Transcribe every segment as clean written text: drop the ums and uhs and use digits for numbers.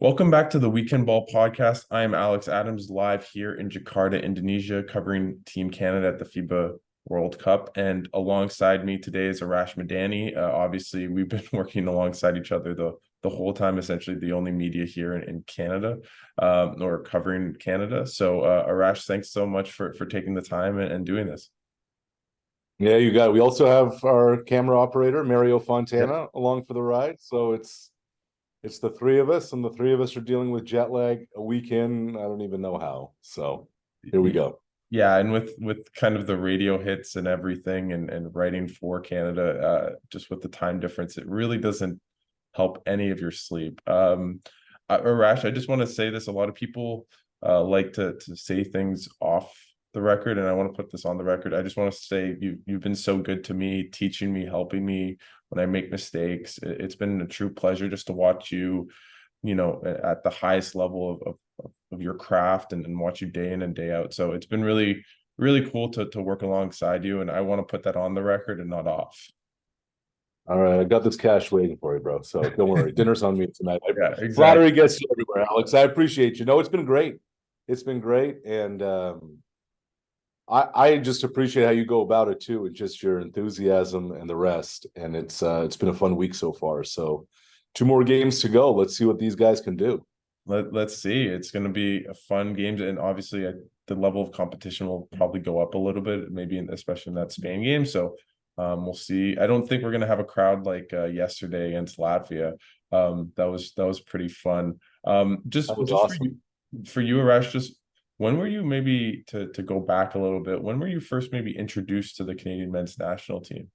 Welcome back to the Weekend Ball podcast. I am Alex Adams, live here in Jakarta, Indonesia, covering Team Canada at the FIBA World Cup. And alongside me today is Arash Madani. Obviously, we've been working alongside each other the whole time, essentially the only media here in Canada, or covering Canada. So, Arash, thanks so much for taking the time and doing this. Yeah, you got it. We also have our camera operator, Mario Fontana, Yep. along for the ride. So it's the three of us, and the three of us are dealing with jet lag a week in. I don't even know how. So here we go. Yeah, and with kind of the radio hits and everything and writing for Canada, just with the time difference, it really doesn't help any of your sleep. Arash, I just want to say this. A lot of people like to say things off the record, and I want to put this on the record. I just want to say you've been so good to me, teaching me, helping me when I make mistakes. It's been a true pleasure just to watch you, at the highest level of your craft and watch you day in and day out. So it's been really, really cool to work alongside you. And I want to put that on the record and not off. All right, I got this cash waiting for you, bro. So don't worry. Dinner's on me tonight. Yeah, exactly. Flattery gets you everywhere, Alex. I appreciate you. No, it's been great. It's been great. And I just appreciate how you go about it too, and just your enthusiasm and the rest. And it's been a fun week so far. So 2 more games to go. Let's see what these guys can do. Let's see. It's going to be a fun game, and obviously the level of competition will probably go up a little bit, maybe especially in that Spain game. So we'll see. I don't think we're going to have a crowd like yesterday against Latvia. That was pretty fun. Just That was just awesome. for you, Arash, just when were you, maybe to go back a little bit, when were you first maybe introduced to the Canadian men's national team?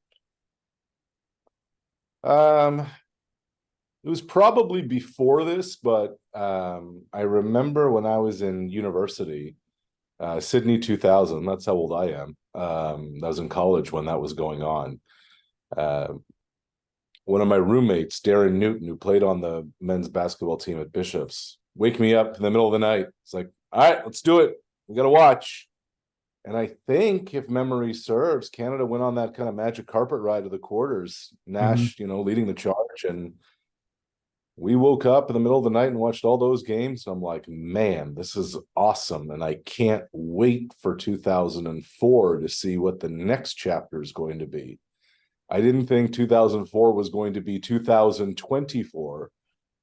Um, It was probably before this, but I remember when I was in university, Sydney 2000. That's how old I am. I was in college when that was going on. Uh, One of my roommates, Darren Newton, who played on the men's basketball team at Bishops, wake me up in the middle of the night. It's like, all right, let's do it. We got to watch. And I think, if memory serves, Canada went on that kind of magic carpet ride to the quarters. Mhm. Nash, leading the charge, and we woke up in the middle of the night and watched all those games. And I'm like, man, this is awesome. And I can't wait for 2004 to see what the next chapter is going to be. I didn't think 2004 was going to be 2024.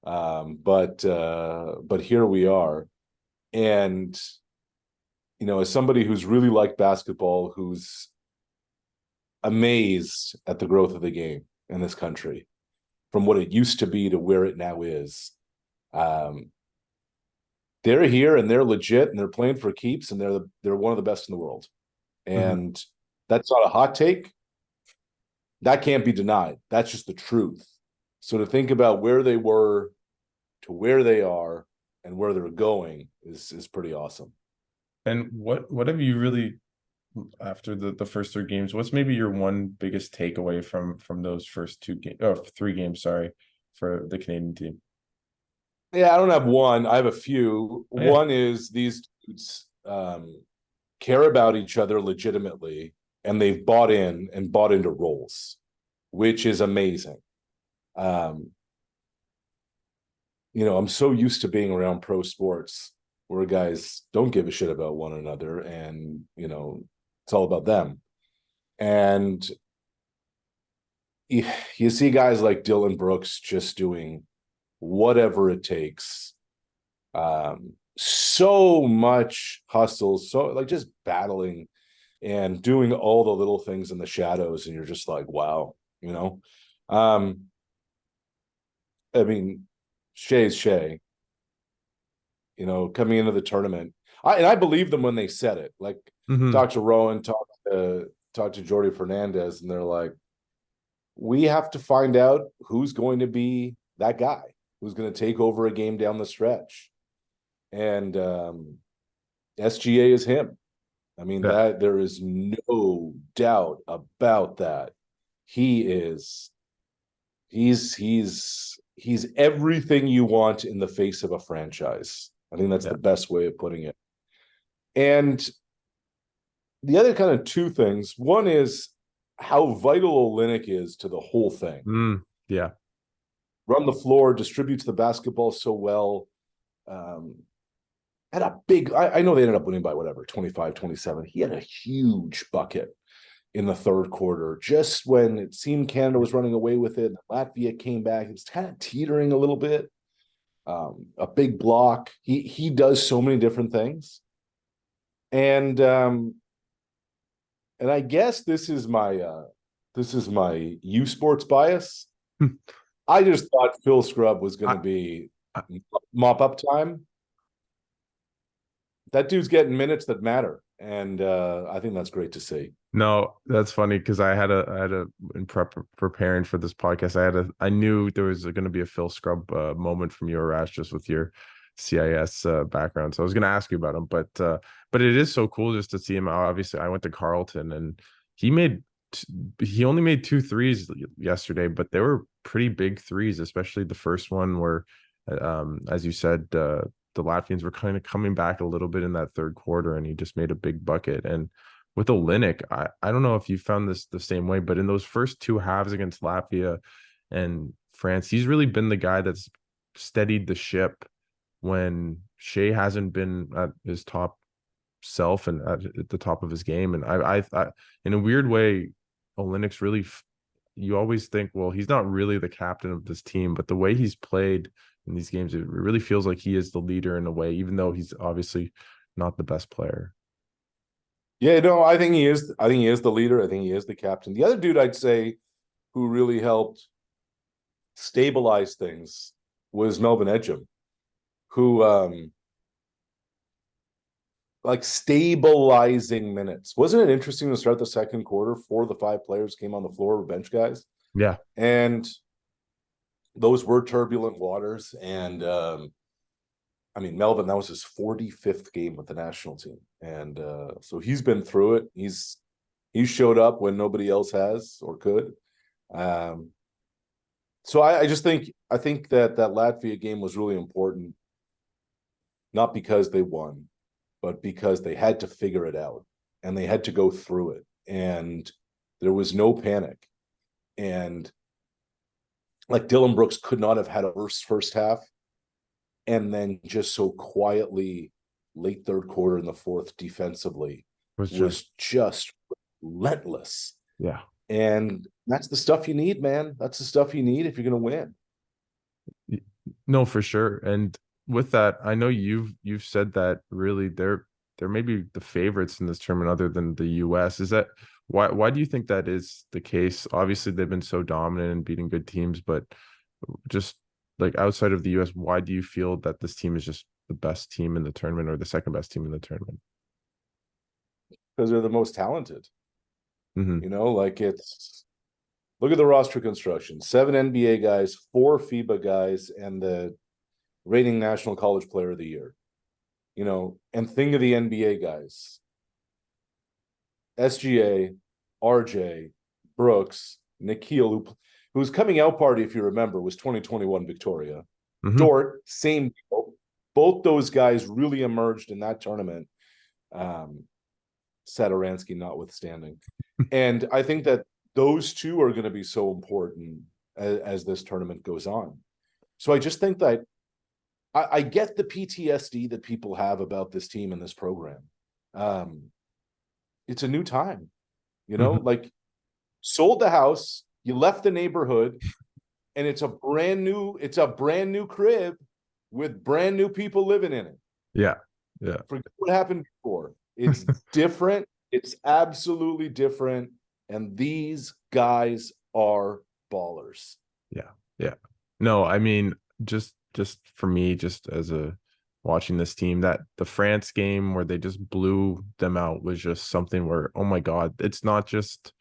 But here we are. And, as somebody who's really liked basketball, who's amazed at the growth of the game in this country, from what it used to be to where it now is. They're here and they're legit and they're playing for keeps, and they're one of the best in the world. Mhm. And that's not a hot take. That can't be denied. That's just the truth. So to think about where they were to where they are and where they're going is pretty awesome. And what have you really, after the first three games, what's maybe your one biggest takeaway from those first two games, or three games, sorry, for the Canadian team? Yeah, I don't have one. I have a few. Oh, yeah. One is these dudes care about each other legitimately, and they've bought into roles, which is amazing. I'm so used to being around pro sports where guys don't give a shit about one another, and it's all about them. And you see guys like Dylan Brooks just doing whatever it takes. So much hustle, so like just battling and doing all the little things in the shadows, and you're just like, wow, I mean, Shea's Shea, coming into the tournament. I believe them when they said it. Like, Hmm. talk to Rowan, talk to Jordi Fernandez, and they're like, we have to find out who's going to be that guy who's going to take over a game down the stretch. And SGA is him. I mean, Yeah. that there is no doubt about that. He's everything you want in the face of a franchise. I think that's Yeah. the best way of putting it. And the other kind of two things. One is how vital Olynyk is to the whole thing. Yeah. Run the floor, distributes the basketball so well. had a big, I know they ended up winning by whatever, 25-27. He had a huge bucket in the third quarter, just when it seemed Canada was running away with it. Latvia came back. It's kind of teetering a little bit. A big block. He does so many different things. And I guess this is my U Sports bias. I just thought Phil Scrubb was going to be mop up time. That dude's getting minutes that matter, and I think that's great to see. No, that's funny because I had a in preparing for this podcast, I knew there was going to be a Phil Scrubb moment from you, Arash, just with your CIS background. So I was going to ask you about him, but it is so cool just to see him. Obviously, I went to Carleton and he only made 2 threes yesterday, but they were pretty big threes, especially the first one where, as you said, the Latvians were kind of coming back a little bit in that third quarter, and he just made a big bucket. And with Olynyk, I don't know if you found this the same way, but in those first 2 halves against Latvia and France, he's really been the guy that's steadied the ship when Shea hasn't been at his top self and at the top of his game. And I in a weird way, Olynyk's really, you always think, well, he's not really the captain of this team, but the way he's played in these games, it really feels like he is the leader in a way, even though he's obviously not the best player. Yeah, no, I think he is. I think he is the leader. I think he is the captain. The other dude I'd say who really helped stabilize things was Melvin Edgem, who like stabilizing minutes. Wasn't it interesting to start the second quarter? 4 of the 5 players came on the floor were bench guys. Yeah. And those were turbulent waters. And I mean, Melvin, that was his 45th game with the national team. And so he's been through it. He's showed up when nobody else has or could. So I think that Latvia game was really important, not because they won, but because they had to figure it out and they had to go through it. And there was no panic. And like Dylan Brooks could not have had a worse first half. And then just so quietly late third quarter in the fourth defensively was just relentless. Yeah. And that's the stuff you need, man. That's the stuff you need if you're going to win. No, for sure. And with that, I know you've said that really they're maybe the favorites in this tournament other than the US. Is that why do you think that is the case? Obviously, they've been so dominant and beating good teams, but just like outside of the US, why do you feel that this team is just the best team in the tournament or the second best team in the tournament? Because they're the most talented. Mm-hmm. You know, like look at the roster construction: 7 NBA guys, 4 FIBA guys, and the reigning National College Player of the Year. You know, and think of the NBA guys: SGA, RJ, Brooks, Nikhil, whose coming out party, if you remember, was 2021 Victoria. Mm-hmm. Dort, same deal. Both those guys really emerged in that tournament. Satoransky notwithstanding. And I think that those two are going to be so important as this tournament goes on. So I just think that I get the PTSD that people have about this team and this program. It's a new time, you know, mm-hmm. Like sold the house, you left the neighborhood, and it's a brand new crib with brand new people living in it. Yeah. Yeah. Forget what happened before. It's different. It's absolutely different. And these guys are ballers. Yeah. Yeah. No, I mean, just for me, just as a watching this team, that the France game where they just blew them out was just something where, oh my God, it's not just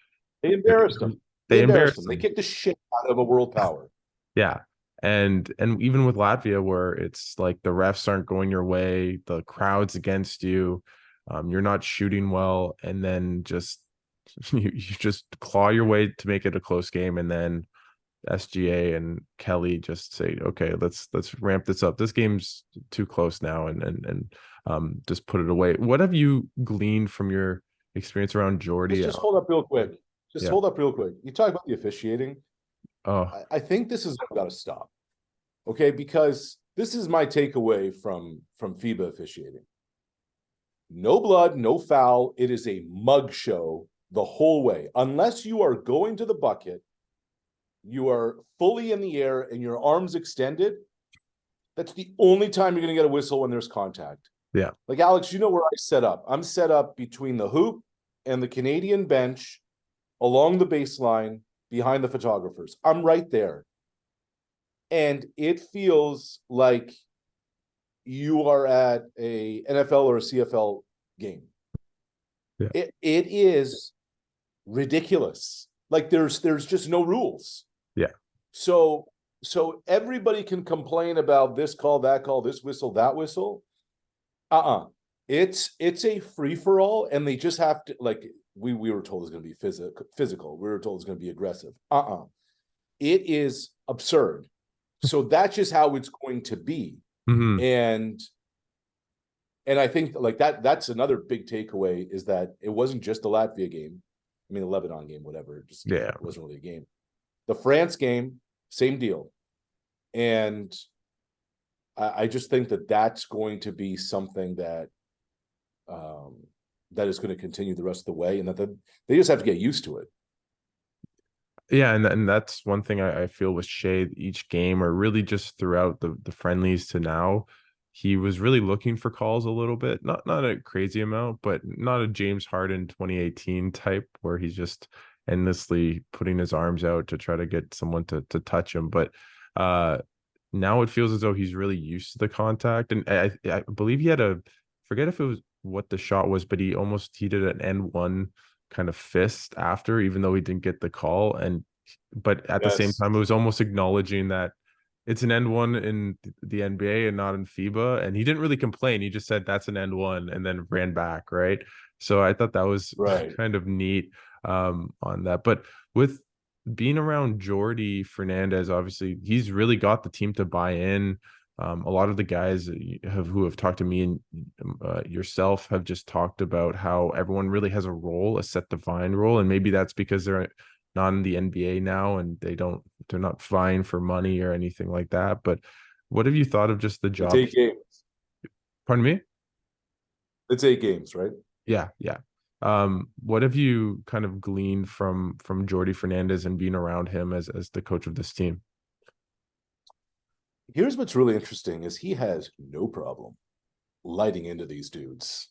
they embarrassed them. They embarrassed them. They kicked the shit out of a world power. Yeah. And even with Latvia, where it's like the refs aren't going your way, the crowd's against you, you're not shooting well, and then just you just claw your way to make it a close game, and then SGA and Kelly just say, okay, let's ramp this up. This game's too close now, and just put it away. What have you gleaned from your experience around Jordy? Just hold up real quick. Hold up real quick. You talk about the officiating. Oh, I think this is got to stop. Okay, because this is my takeaway from FIBA officiating. No blood, no foul. It is a mug show the whole way. Unless you are going to the bucket, you are fully in the air and your arms extended. That's the only time you're going to get a whistle when there's contact. Yeah. Like, Alex, you know where I set up? I'm set up between the hoop and the Canadian bench along the baseline behind the photographers. I'm right there. And it feels like you are at a NFL or a CFL game. Yeah. It is ridiculous. Like there's just no rules. Yeah. So everybody can complain about this call, that call, this whistle, that whistle. It's a free-for-all, and they just have to, like, we were told it's going to be physical. We were told it's going to be aggressive. It is absurd. So that's just how it's going to be. Mm-hmm. And I think like that's another big takeaway is that it wasn't just the Latvia game. I mean, the Lebanon game, whatever. It wasn't really a game. The France game, same deal. And I just think that that's going to be something that that is going to continue the rest of the way, and that they just have to get used to it. Yeah, and that's one thing I feel with Shea each game, or really just throughout the friendlies to now, he was really looking for calls a little bit, not a crazy amount, but not a James Harden 2018 type where he's just endlessly putting his arms out to try to get someone to touch him. But now it feels as though he's really used to the contact, and I believe he had forget if it was what the shot was, but he did an N1 kind of fist after, even though he didn't get the call. But at the same time, it was almost acknowledging that it's an N1 in the NBA and not in FIBA. And he didn't really complain. He just said that's an N1 and then ran back. Right. So I thought that was kind of neat on that. But with being around Jordi Fernandez, obviously he's really got the team to buy in. A lot of the guys who have talked to me and yourself have just talked about how everyone really has a role, a set defined role. And maybe that's because they're not in the NBA now and they're not vying for money or anything like that. But what have you thought of just the job? It's 8 games. Pardon me? It's 8 games, right? Yeah. What have you kind of gleaned from Jordi Fernandez and being around him as the coach of this team? Here's what's really interesting is he has no problem lighting into these dudes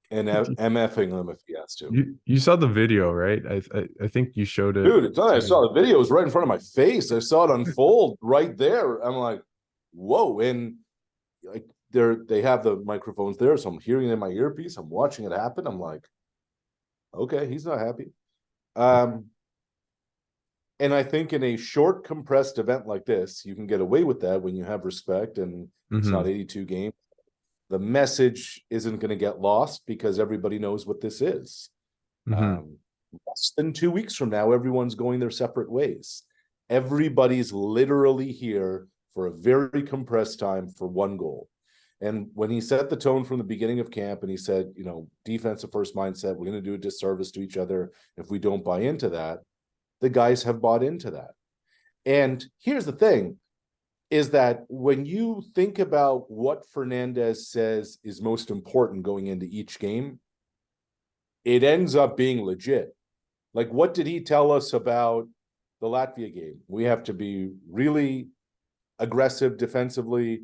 and MFing them if he has to. You saw the video, right? I think you showed it. Dude, I saw the video. It was right in front of my face. I saw it unfold right there. I'm like, whoa. And like they have the microphones there, so I'm hearing it in my earpiece. I'm watching it happen. I'm like, okay, he's not happy. And I think in a short, compressed event like this, you can get away with that when you have respect and it's not 82 games. The message isn't going to get lost because everybody knows what this is. Less than 2 weeks from now, everyone's going their separate ways. Everybody's literally here for a very compressed time for one goal. And when he set the tone from the beginning of camp and he said, defensive first mindset, we're going to do a disservice to each other if we don't buy into that. The guys have bought into that. And here's the thing, is that when you think about what Fernandez says is most important going into each game, it ends up being legit. Like, what did he tell us about the Latvia game? We have to be really aggressive defensively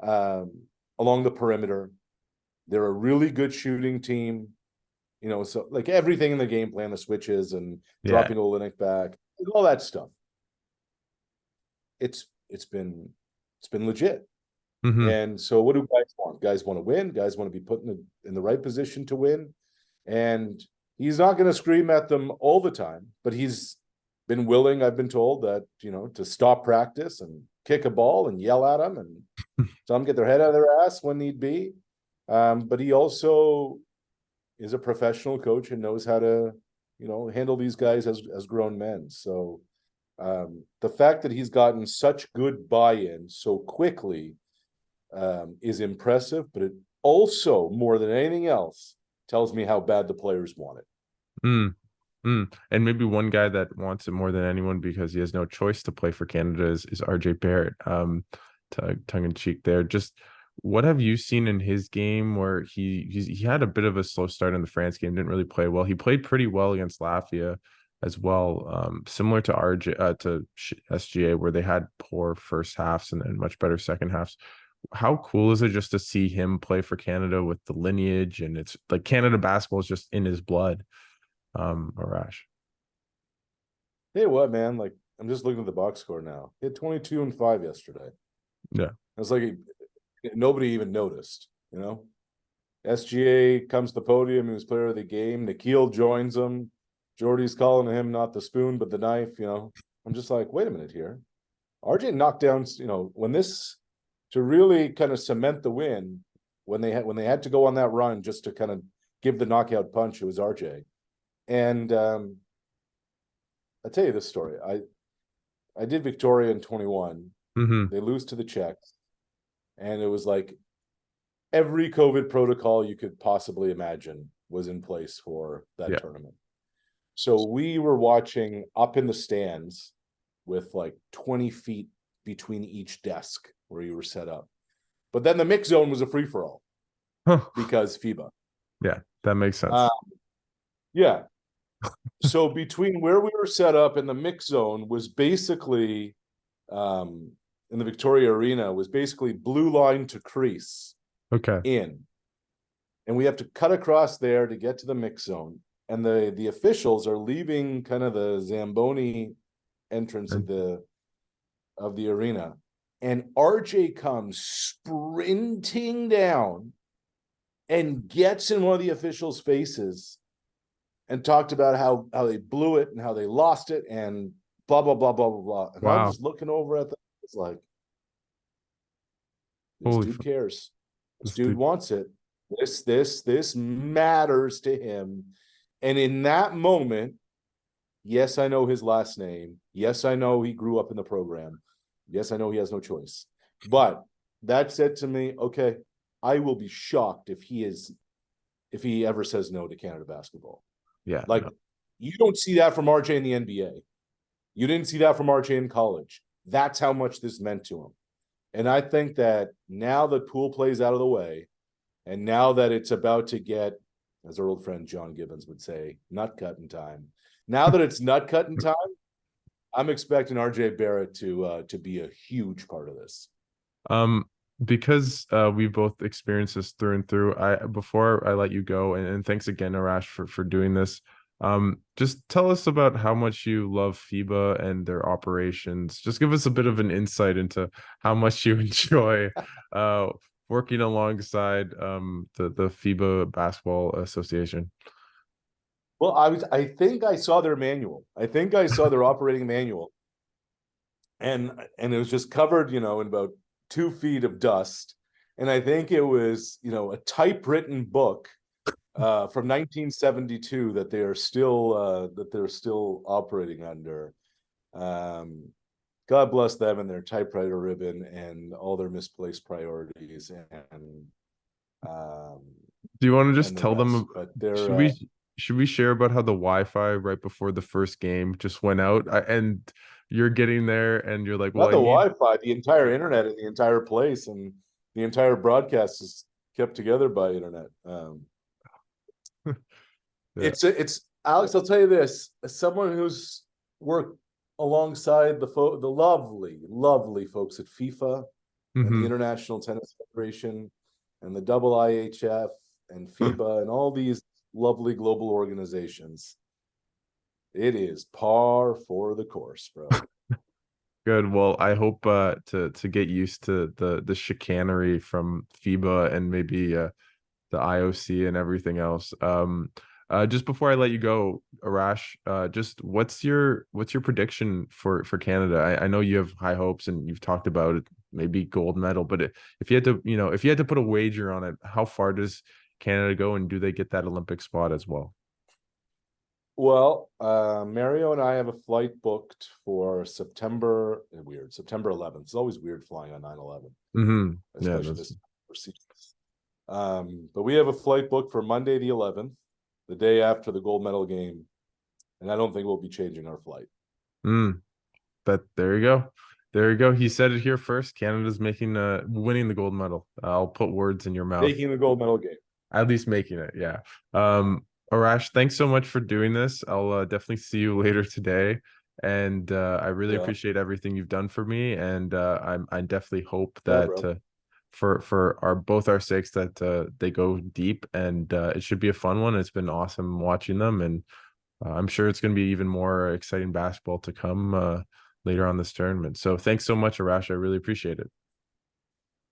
along the perimeter. They're a really good shooting team. So like everything in the game plan, the switches and dropping Olynyk back, all that stuff. It's been legit. And so what do guys want? Guys want to win. Guys want to be put in the right position to win. And he's not going to scream at them all the time, but he's been willing, I've been told, that, to stop practice and kick a ball and yell at them and tell them get their head out of their ass when need be. But he also is a professional coach and knows how to, handle these guys as grown men. So the fact that he's gotten such good buy-in so quickly is impressive, but it also, more than anything else, tells me how bad the players want it. And maybe one guy that wants it more than anyone because he has no choice to play for Canada is RJ Barrett. tongue in cheek there. Just what have you seen in his game where he had a bit of a slow start in the France game, didn't really play well. He played pretty well against Latvia as well, similar to SGA where they had poor first halves and much better second halves. How cool is it just to see him play for Canada with the lineage, and it's like Canada basketball is just in his blood, Arash. Hey, what, man? Like, I'm just looking at the box score now. He had 22 and 5 yesterday. Yeah. It's like nobody even noticed, SGA comes to the podium. He was player of the game. Nikhil joins him. Jordy's calling him not the spoon, but the knife, I'm just like, wait a minute here. RJ knocked down, when this, to really kind of cement the win, when they had to go on that run just to kind of give the knockout punch, it was RJ. And I'll tell you this story. I did Victoria in 21. Mm-hmm. They lose to the Czechs. And it was like every COVID protocol you could possibly imagine was in place for that tournament. So we were watching up in the stands with like 20 feet between each desk where you were set up. But then the mix zone was a free-for-all because FIBA. Yeah, that makes sense. Yeah. So between where we were set up and the mix zone was basically in the Victoria Arena was basically blue line to crease. Okay. And we have to cut across there to get to the mix zone. And the officials are leaving kind of the Zamboni entrance of the arena. And RJ comes sprinting down and gets in one of the officials' faces and talked about how they blew it and how they lost it and blah, blah, blah, blah, blah, blah. And I'm just looking over at them. It's like, this dude cares. This dude wants it. This matters to him. And in that moment, yes, I know his last name. Yes, I know he grew up in the program. Yes, I know he has no choice. But that said to me, okay, I will be shocked if he ever says no to Canada basketball. Yeah. Like, you don't see that from RJ in the NBA. You didn't see that from RJ in college. That's how much this meant to him. And I think that now that pool plays out of the way, and now that it's about to get, as our old friend John Gibbons would say, nut cutting time. Now that it's nut cutting time, I'm expecting RJ Barrett to be a huge part of this. Because we both experienced this through and through. Before I let you go, and thanks again, Arash, for doing this. Just tell us about how much you love FIBA and their operations. Just give us a bit of an insight into how much you enjoy working alongside the FIBA Basketball Association. Well, I think I saw their manual. I think I saw their operating manual. And it was just covered, in about 2 feet of dust. And I think it was, a typewritten book from 1972 that they're still operating under. God bless them and their typewriter ribbon and all their misplaced priorities. And do you want to just tell them? But should we share about how the Wi-Fi right before the first game just went out, and you're getting there and you're like, well, not the Wi-Fi, the entire internet in the entire place, and the entire broadcast is kept together by internet. Yeah. It's Alex, I'll tell you this, as someone who's worked alongside the lovely folks at FIFA and the International Tennis Federation and the IIHF and FIBA and all these lovely global organizations, it is par for the course, bro. Good. Well, I hope to get used to the chicanery from FIBA and maybe the IOC and everything else. Just before I let you go, Arash, just what's your prediction for Canada? I know you have high hopes and you've talked about it, maybe gold medal, but if you had to put a wager on it, how far does Canada go, and do they get that Olympic spot as well? Well, Mario and I have a flight booked for September 11th. It's always weird flying on 9/11, especially this but we have a flight booked for Monday the 11th, the day after the gold medal game, and I don't think we'll be changing our flight. But there you go. There you go. He said it here first. Canada's winning the gold medal. I'll put words in your mouth. Making the gold medal game. At least making it, yeah. Arash, thanks so much for doing this. I'll definitely see you later today. And I really Yeah, appreciate everything you've done for me. And I definitely hope yeah, that bro. for our both our sakes that they go deep, and it should be a fun one. It's been awesome watching them, and I'm sure it's going to be even more exciting basketball to come later on this tournament. So thanks so much, Arash. I really appreciate it.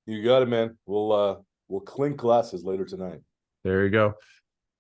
You got it, man. We'll clink glasses later tonight. There you go.